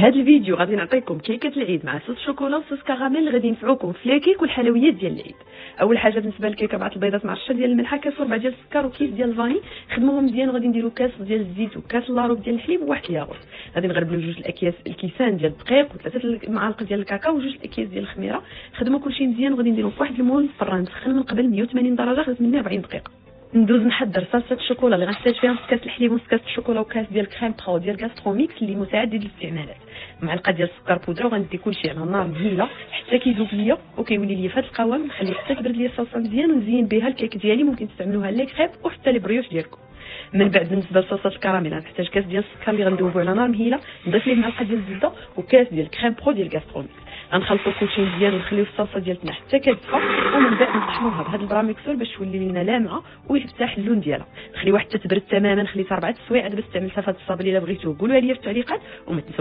هذا الفيديو غادي نعطيكم كيكه العيد مع صوص شوكولا وصوص كراميل اللي غادي ينفعوكم في لاكيك والحلويات ديال العيد. اول حاجه بالنسبه للكيكه 4 البيضات مع رشه ديال الملحه، كاس وربع ديال السكر وكيس ديال الفاني. خدموهم مزيان وغادي نديروا كاس ديال الزيت وكاس لاروب ديال الحليب وواحد الياغورت. غادي نغربلوا جوج الكيسان ديال الدقيق وثلاثه المعالق ديال الكاكاو وجوج الاكياس ديال الخميره. خدموا كلشي مزيان وغادي نديروا في واحد المول في الفران مسخن من قبل 180 درجه، خدمت مني 40 دقيقه. ندوز نحضر صلصه الشوكولا اللي غنحتاج فيها نص كاس الحليب ونص كاس الشوكولا وكاس ديال الكريم بخو ديال غاستروميكس اللي متعدد الاستعمالات، معلقه ديال السكر بودره. وغندي كلشي على النار مهيله حتى كيذوب ليا وكيولي ليا في هذا القوام. نخليه حتى تبرد ليا الصلصه مزيان ونزين بها الكيك ديالي. ممكن تستعملوها لي كريب وحتى لي بريوش ديالكم. من بعد بالنسبه لصلصه الكراميل غنحتاج كاس ديال السكر اللي غندوبو على نار مهيله، نضيف ليه معلقه ديال الزبده وكاس ديال الكريم برو ديال غاستروميكس. غنخلطو كلشي مزيان ونخليو الصلصه ديالتنا حتى كتدفى، ومن بعد نطحنوها بهذا البراميكسور باش تولي لنا لامعه ويفتح اللون ديالها. نخليوها حتى تبرد تماما، خليتها 4 سوايع باش استعملتها في هذا الصابلي. الا بغيتوه قولوا لي في التعليقات وما تنساوش